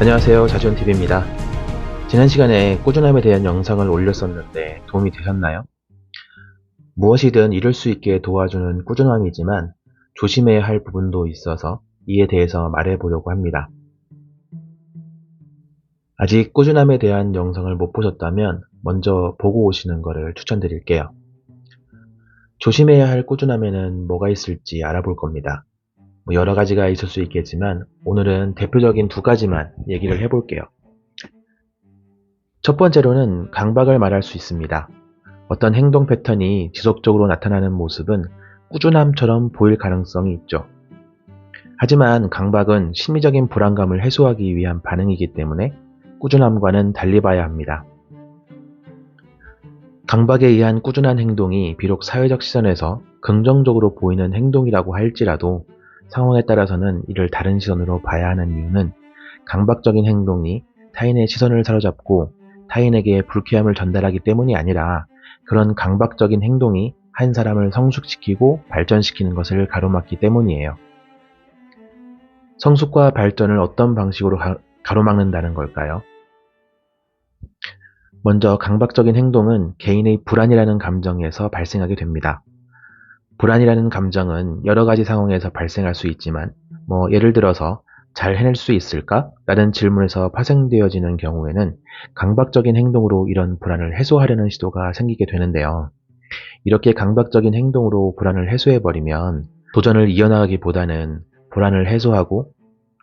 안녕하세요, 자주연TV입니다. 지난 시간에 꾸준함에 대한 영상을 올렸었는데 도움이 되셨나요? 무엇이든 이룰 수 있게 도와주는 꾸준함이지만 조심해야 할 부분도 있어서 이에 대해서 말해보려고 합니다. 아직 꾸준함에 대한 영상을 못 보셨다면 먼저 보고 오시는 것을 추천드릴게요. 조심해야 할 꾸준함에는 뭐가 있을지 알아볼 겁니다. 여러 가지가 있을 수 있겠지만 오늘은 대표적인 두 가지만 얘기를 해볼게요. 첫 번째로는 강박을 말할 수 있습니다. 어떤 행동 패턴이 지속적으로 나타나는 모습은 꾸준함처럼 보일 가능성이 있죠. 하지만 강박은 심리적인 불안감을 해소하기 위한 반응이기 때문에 꾸준함과는 달리 봐야 합니다. 강박에 의한 꾸준한 행동이 비록 사회적 시선에서 긍정적으로 보이는 행동이라고 할지라도 상황에 따라서는 이를 다른 시선으로 봐야 하는 이유는 강박적인 행동이 타인의 시선을 사로잡고 타인에게 불쾌함을 전달하기 때문이 아니라 그런 강박적인 행동이 한 사람을 성숙시키고 발전시키는 것을 가로막기 때문이에요. 성숙과 발전을 어떤 방식으로 가로막는다는 걸까요? 먼저 강박적인 행동은 개인의 불안이라는 감정에서 발생하게 됩니다. 불안이라는 감정은 여러 가지 상황에서 발생할 수 있지만 예를 들어서 잘 해낼 수 있을까? 라는 질문에서 파생되어지는 경우에는 강박적인 행동으로 이런 불안을 해소하려는 시도가 생기게 되는데요. 이렇게 강박적인 행동으로 불안을 해소해버리면 도전을 이어나가기보다는 불안을 해소하고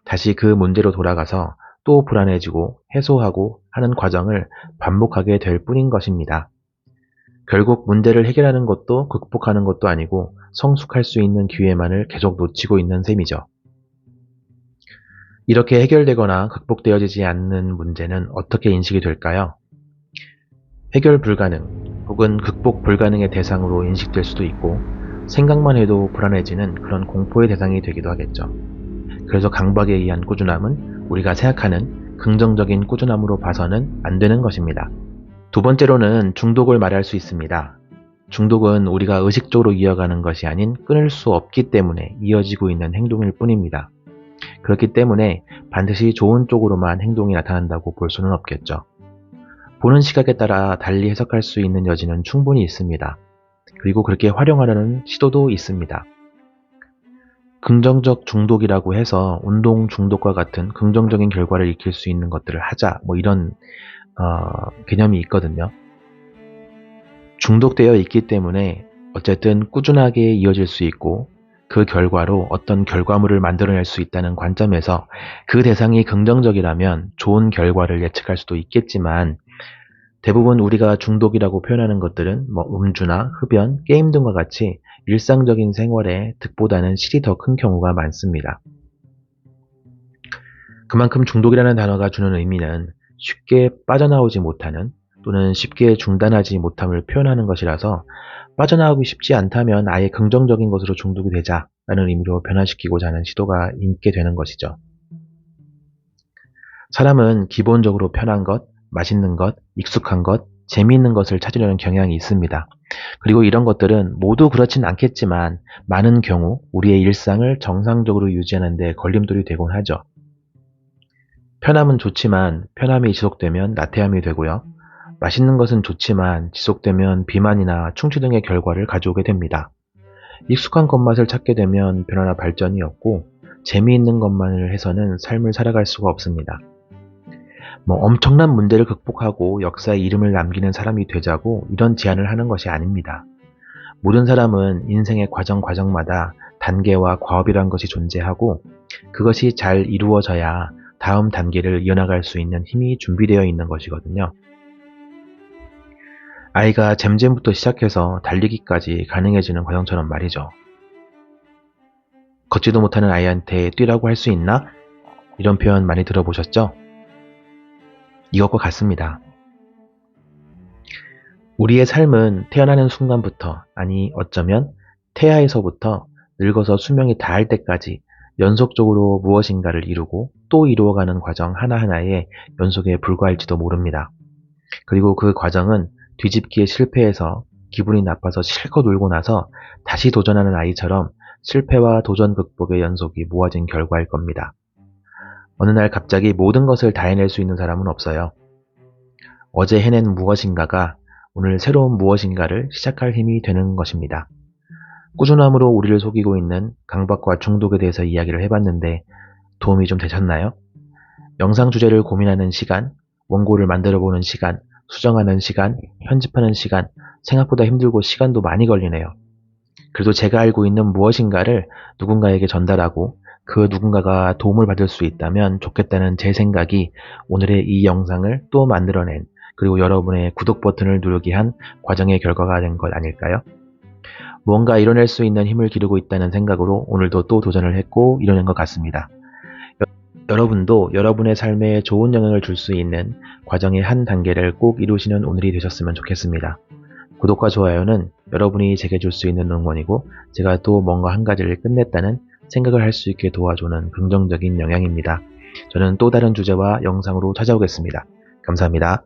다시 그 문제로 돌아가서 또 불안해지고 해소하고 하는 과정을 반복하게 될 뿐인 것입니다. 결국 문제를 해결하는 것도 극복하는 것도 아니고 성숙할 수 있는 기회만을 계속 놓치고 있는 셈이죠. 이렇게 해결되거나 극복되어지지 않는 문제는 어떻게 인식이 될까요? 해결 불가능 혹은 극복 불가능의 대상으로 인식될 수도 있고 생각만 해도 불안해지는 그런 공포의 대상이 되기도 하겠죠. 그래서 강박에 의한 꾸준함은 우리가 생각하는 긍정적인 꾸준함으로 봐서는 안 되는 것입니다. 두 번째로는 중독을 말할 수 있습니다. 중독은 우리가 의식적으로 이어가는 것이 아닌 끊을 수 없기 때문에 이어지고 있는 행동일 뿐입니다. 그렇기 때문에 반드시 좋은 쪽으로만 행동이 나타난다고 볼 수는 없겠죠. 보는 시각에 따라 달리 해석할 수 있는 여지는 충분히 있습니다. 그리고 그렇게 활용하려는 시도도 있습니다. 긍정적 중독이라고 해서 운동 중독과 같은 긍정적인 결과를 익힐 수 있는 것들을 하자 이런 개념이 있거든요. 중독되어 있기 때문에 어쨌든 꾸준하게 이어질 수 있고 그 결과로 어떤 결과물을 만들어낼 수 있다는 관점에서 그 대상이 긍정적이라면 좋은 결과를 예측할 수도 있겠지만 대부분 우리가 중독이라고 표현하는 것들은 음주나 흡연, 게임 등과 같이 일상적인 생활의 득보다는 실이 더 큰 경우가 많습니다. 그만큼 중독이라는 단어가 주는 의미는 쉽게 빠져나오지 못하는 또는 쉽게 중단하지 못함을 표현하는 것이라서 빠져나오기 쉽지 않다면 아예 긍정적인 것으로 중독이 되자라는 의미로 변화시키고자 하는 시도가 있게 되는 것이죠. 사람은 기본적으로 편한 것, 맛있는 것, 익숙한 것, 재미있는 것을 찾으려는 경향이 있습니다. 그리고 이런 것들은 모두 그렇진 않겠지만 많은 경우 우리의 일상을 정상적으로 유지하는 데 걸림돌이 되곤 하죠. 편함은 좋지만 편함이 지속되면 나태함이 되고요. 맛있는 것은 좋지만 지속되면 비만이나 충치 등의 결과를 가져오게 됩니다. 익숙한 것맛을 찾게 되면 변화나 발전이 없고 재미있는 것만을 해서는 삶을 살아갈 수가 없습니다. 엄청난 문제를 극복하고 역사에 이름을 남기는 사람이 되자고 이런 제안을 하는 것이 아닙니다. 모든 사람은 인생의 과정마다 단계와 과업이란 것이 존재하고 그것이 잘 이루어져야 다음 단계를 이어나갈 수 있는 힘이 준비되어 있는 것이거든요. 아이가 잼잼부터 시작해서 달리기까지 가능해지는 과정처럼 말이죠. 걷지도 못하는 아이한테 뛰라고 할 수 있나? 이런 표현 많이 들어보셨죠? 이것과 같습니다. 우리의 삶은 태어나는 순간부터, 아니 어쩌면 태아에서부터 늙어서 수명이 다할 때까지 연속적으로 무엇인가를 이루고 또 이루어가는 과정 하나하나의 연속에 불과할지도 모릅니다. 그리고 그 과정은 뒤집기에 실패해서 기분이 나빠서 실컷 울고 나서 다시 도전하는 아이처럼 실패와 도전 극복의 연속이 모아진 결과일 겁니다. 어느 날 갑자기 모든 것을 다 해낼 수 있는 사람은 없어요. 어제 해낸 무엇인가가 오늘 새로운 무엇인가를 시작할 힘이 되는 것입니다. 꾸준함으로 우리를 속이고 있는 강박과 중독에 대해서 이야기를 해봤는데 도움이 좀 되셨나요? 영상 주제를 고민하는 시간, 원고를 만들어보는 시간, 수정하는 시간, 편집하는 시간, 생각보다 힘들고 시간도 많이 걸리네요. 그래도 제가 알고 있는 무엇인가를 누군가에게 전달하고 그 누군가가 도움을 받을 수 있다면 좋겠다는 제 생각이 오늘의 이 영상을 또 만들어낸, 그리고 여러분의 구독 버튼을 누르게 한 과정의 결과가 된 것 아닐까요? 무언가 이뤄낼 수 있는 힘을 기르고 있다는 생각으로 오늘도 또 도전을 했고 이뤄낸 것 같습니다. 여러분도 여러분의 삶에 좋은 영향을 줄 수 있는 과정의 한 단계를 꼭 이루시는 오늘이 되셨으면 좋겠습니다. 구독과 좋아요는 여러분이 제게 줄 수 있는 응원이고, 제가 또 뭔가 한 가지를 끝냈다는 생각을 할 수 있게 도와주는 긍정적인 영향입니다. 저는 또 다른 주제와 영상으로 찾아오겠습니다. 감사합니다.